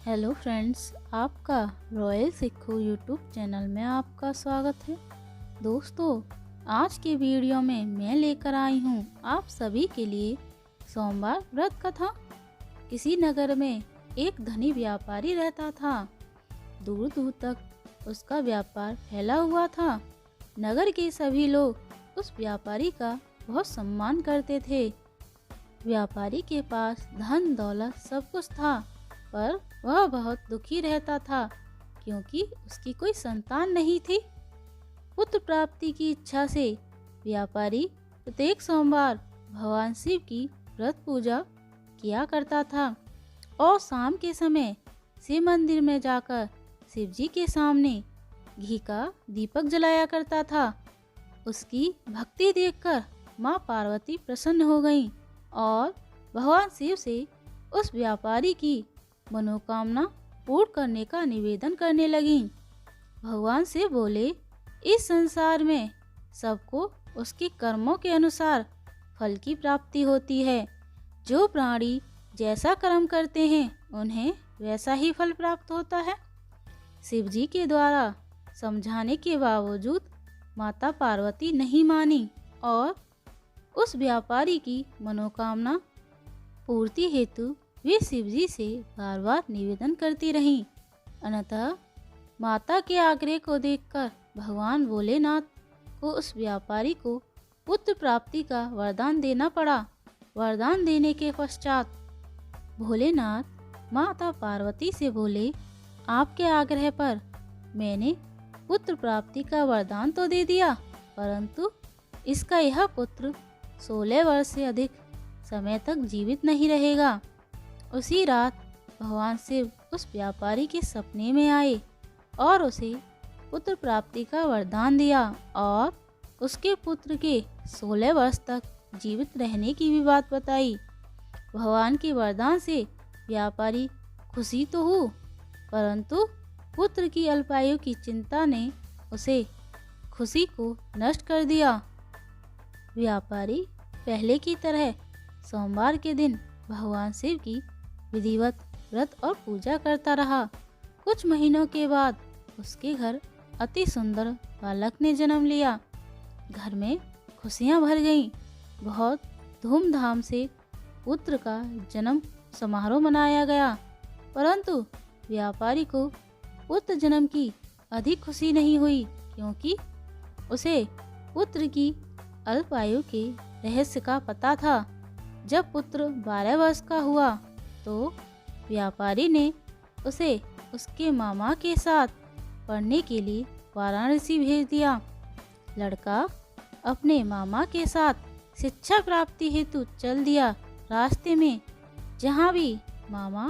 Hello friends, आपका royal सिक्खू YouTube channel में आपका स्वागत है। दोस्तों, आज के वीडियो में मैं लेकर आई हूँ आप सभी के लिए सोमवार व्रत कथा। किसी नगर में एक धनी व्यापारी रहता था। दूर दूर तक उसका व्यापार फैला हुआ था। नगर के सभी लोग उस व्यापारी का बहुत सम्मान करते थे। व्यापारी के पास धन दौलत सब कुछ था, पर वह बहुत दुखी रहता था क्योंकि उसकी कोई संतान नहीं थी। पुत्र प्राप्ति की इच्छा से व्यापारी प्रत्येक सोमवार भगवान शिव की व्रत पूजा किया करता था और शाम के समय शिव मंदिर में जाकर शिव जी के सामने घी का दीपक जलाया करता था। उसकी भक्ति देखकर माँ पार्वती प्रसन्न हो गईं और भगवान शिव से उस व्यापारी की मनोकामना पूर्ण करने का निवेदन करने लगीं। भगवान शिव बोले, इस संसार में सबको उसके कर्मों के अनुसार फल की प्राप्ति होती है। जो प्राणी जैसा कर्म करते हैं उन्हें वैसा ही फल प्राप्त होता है। शिव जी के द्वारा समझाने के बावजूद माता पार्वती नहीं मानी और उस व्यापारी की मनोकामना पूर्ति हेतु वे शिव जी से बार बार निवेदन करती रहीं। अनंतः माता के आग्रह को देखकर भगवान भोलेनाथ को उस व्यापारी को पुत्र प्राप्ति का वरदान देना पड़ा। वरदान देने के पश्चात भोलेनाथ माता पार्वती से बोले, आपके आग्रह पर मैंने पुत्र प्राप्ति का वरदान तो दे दिया, परंतु इसका यह पुत्र 16 वर्ष से अधिक समय तक जीवित नहीं रहेगा। उसी रात भगवान शिव उस व्यापारी के सपने में आए और उसे पुत्र प्राप्ति का वरदान दिया और उसके पुत्र के 16 वर्ष तक जीवित रहने की भी बात बताई। भगवान के वरदान से व्यापारी खुशी तो हो, परंतु पुत्र की अल्पायु की चिंता ने उसे खुशी को नष्ट कर दिया। व्यापारी पहले की तरह सोमवार के दिन भगवान शिव की विधिवत व्रत और पूजा करता रहा। कुछ महीनों के बाद उसके घर अति सुंदर बालक ने जन्म लिया। घर में खुशियां भर गईं। बहुत धूमधाम से पुत्र का जन्म समारोह मनाया गया, परंतु व्यापारी को पुत्र जन्म की अधिक खुशी नहीं हुई क्योंकि उसे पुत्र की अल्पायु के रहस्य का पता था। जब पुत्र 12 वर्ष का हुआ तो व्यापारी ने उसे उसके मामा के साथ पढ़ने के लिए वाराणसी भेज दिया। लड़का अपने मामा के साथ शिक्षा प्राप्ति हेतु चल दिया। रास्ते में जहाँ भी मामा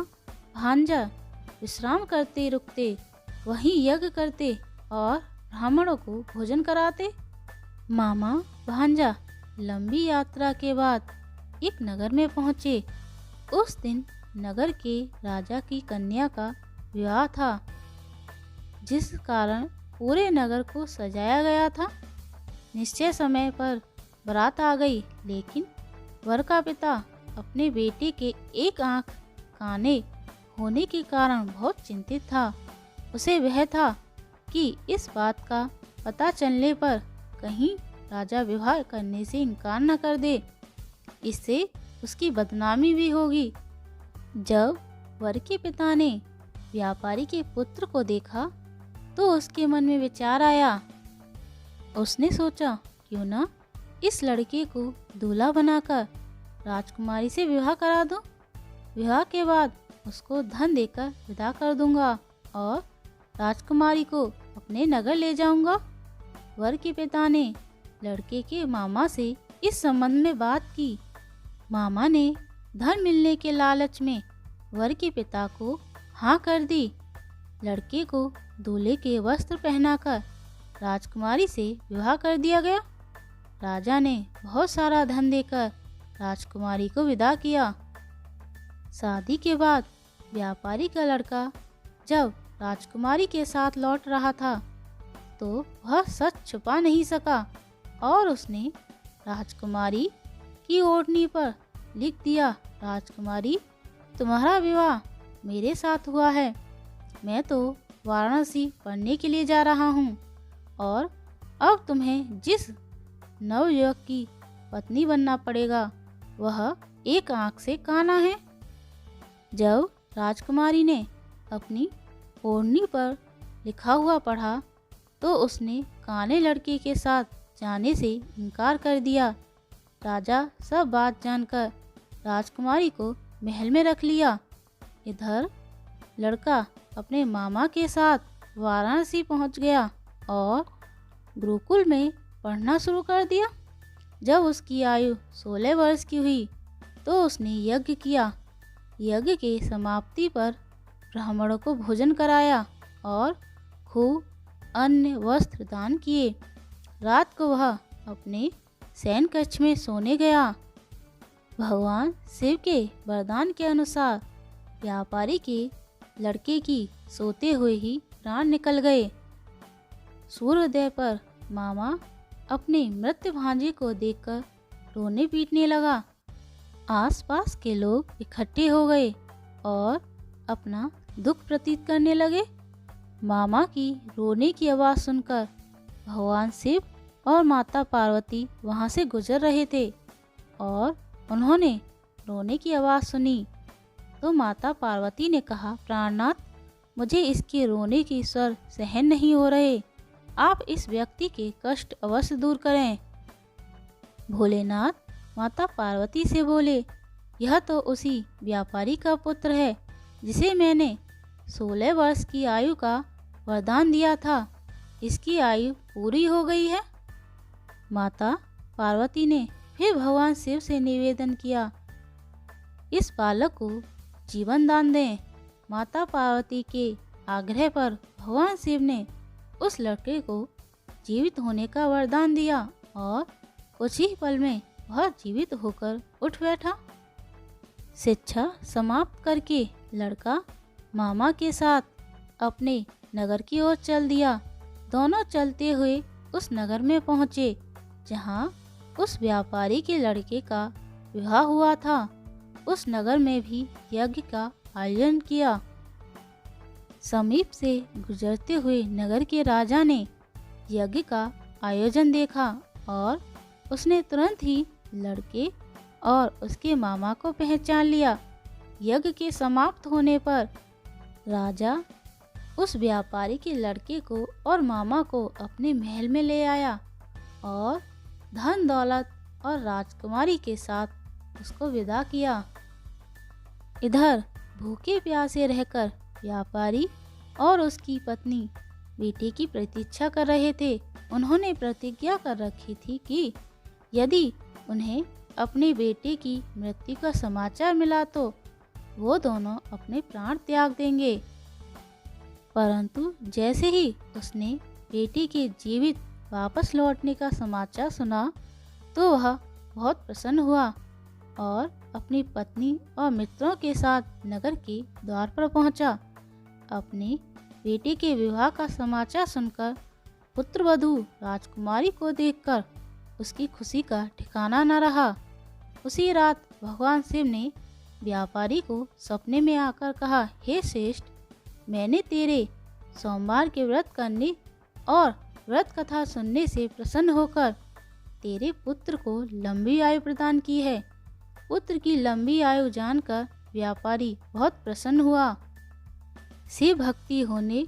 भांजा विश्राम करते रुकते, वहीं यज्ञ करते और ब्राह्मणों को भोजन कराते। मामा भांजा लंबी यात्रा के बाद एक नगर में पहुँचे। उस दिन नगर के राजा की कन्या का विवाह था, जिस कारण पूरे नगर को सजाया गया था। निश्चय समय पर बारात आ गई, लेकिन वर का पिता अपने बेटे के एक आंख काने होने के कारण बहुत चिंतित था। उसे वह था कि इस बात का पता चलने पर कहीं राजा विवाह करने से इनकार न कर दे, इससे उसकी बदनामी भी होगी। जब वर के पिता ने व्यापारी के पुत्र को देखा तो उसके मन में विचार आया। उसने सोचा, क्यों ना इस लड़के को दूल्हा बनाकर राजकुमारी से विवाह करा दूं। विवाह के बाद उसको धन देकर विदा कर दूंगा और राजकुमारी को अपने नगर ले जाऊंगा। वर के पिता ने लड़के के मामा से इस संबंध में बात की। मामा ने धन मिलने के लालच में वर के पिता को हाँ कर दी। लड़के को दूल्हे के वस्त्र पहनाकर राजकुमारी से विवाह कर दिया गया। राजा ने बहुत सारा धन देकर राजकुमारी को विदा किया। शादी के बाद व्यापारी का लड़का जब राजकुमारी के साथ लौट रहा था तो वह सच छुपा नहीं सका और उसने राजकुमारी की ओढ़नी पर लिख दिया, राजकुमारी, तुम्हारा विवाह मेरे साथ हुआ है। मैं तो वाराणसी पढ़ने के लिए जा रहा हूँ और अब तुम्हें जिस नवयुवक की पत्नी बनना पड़ेगा वह एक आंख से काना है। जब राजकुमारी ने अपनी ओढ़नी पर लिखा हुआ पढ़ा तो उसने काने लड़के के साथ जाने से इनकार कर दिया। राजा सब बात जानकर राजकुमारी को महल में रख लिया। इधर लड़का अपने मामा के साथ वाराणसी पहुंच गया और गुरुकुल में पढ़ना शुरू कर दिया। जब उसकी आयु 16 वर्ष की हुई तो उसने यज्ञ किया। यज्ञ के समाप्ति पर ब्राह्मणों को भोजन कराया और खूब अन्न वस्त्र दान किए। रात को वह अपने शयन कक्ष में सोने गया। भगवान शिव के वरदान के अनुसार व्यापारी के लड़के की सोते हुए ही प्राण निकल गए। सूर्योदय पर मामा अपने मृत भांजे को देखकर रोने पीटने लगा। आसपास के लोग इकट्ठे हो गए और अपना दुख प्रतीत करने लगे। मामा की रोने की आवाज़ सुनकर भगवान शिव और माता पार्वती वहां से गुजर रहे थे और उन्होंने रोने की आवाज़ सुनी तो माता पार्वती ने कहा, प्राणनाथ, मुझे इसके रोने की स्वर सहन नहीं हो रहे। आप इस व्यक्ति के कष्ट अवश्य दूर करें। भोलेनाथ माता पार्वती से बोले, यह तो उसी व्यापारी का पुत्र है जिसे मैंने 16 वर्ष की आयु का वरदान दिया था। इसकी आयु पूरी हो गई है। माता पार्वती ने फिर भगवान शिव से निवेदन किया, इस बालक को जीवन दान दें। माता पार्वती के आग्रह पर भगवान शिव ने उस लड़के को जीवित होने का वरदान दिया और कुछ ही पल में वह जीवित होकर उठ बैठा। शिक्षा समाप्त करके लड़का मामा के साथ अपने नगर की ओर चल दिया। दोनों चलते हुए उस नगर में पहुँचे जहाँ उस व्यापारी के लड़के का विवाह हुआ था। उस नगर में भी यज्ञ का आयोजन किया। समीप से गुजरते हुए नगर के राजा ने यज्ञ का आयोजन देखा और उसने तुरंत ही लड़के और उसके मामा को पहचान लिया। यज्ञ के समाप्त होने पर राजा उस व्यापारी के लड़के को और मामा को अपने महल में ले आया और धन दौलत और राजकुमारी के साथ उसको विदा किया। इधर भूखे प्यासे रहकर व्यापारी और उसकी पत्नी बेटे की प्रतीक्षा कर रहे थे। उन्होंने प्रतिज्ञा कर रखी थी कि यदि उन्हें अपने बेटे की मृत्यु का समाचार मिला तो वो दोनों अपने प्राण त्याग देंगे। परंतु जैसे ही उसने बेटे के जीवित वापस लौटने का समाचार सुना तो वह बहुत प्रसन्न हुआ और अपनी पत्नी और मित्रों के साथ नगर के द्वार पर पहुंचा। अपने बेटे के विवाह का समाचार सुनकर पुत्रवधू राजकुमारी को देखकर उसकी खुशी का ठिकाना न रहा। उसी रात भगवान शिव ने व्यापारी को सपने में आकर कहा, हे श्रेष्ठ, मैंने तेरे सोमवार के व्रत करने और व्रत कथा सुनने से प्रसन्न होकर तेरे पुत्र को लंबी आयु प्रदान की है। पुत्र की लंबी आयु जानकर व्यापारी बहुत प्रसन्न हुआ। शिव भक्ति होने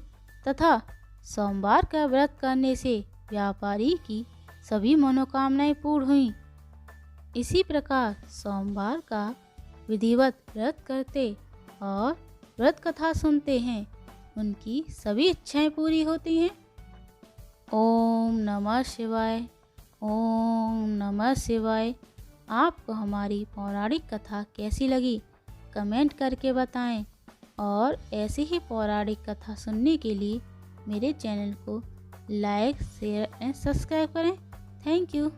तथा सोमवार का व्रत करने से व्यापारी की सभी मनोकामनाएं पूर्ण हुईं। इसी प्रकार सोमवार का विधिवत व्रत करते और व्रत कथा सुनते हैं, उनकी सभी इच्छाएं पूरी होती हैं। ओम नमः शिवाय। ओम नमः शिवाय। आपको हमारी पौराणिक कथा कैसी लगी कमेंट करके बताएं और ऐसी ही पौराणिक कथा सुनने के लिए मेरे चैनल को लाइक, शेयर एंड सब्सक्राइब करें। Thank you.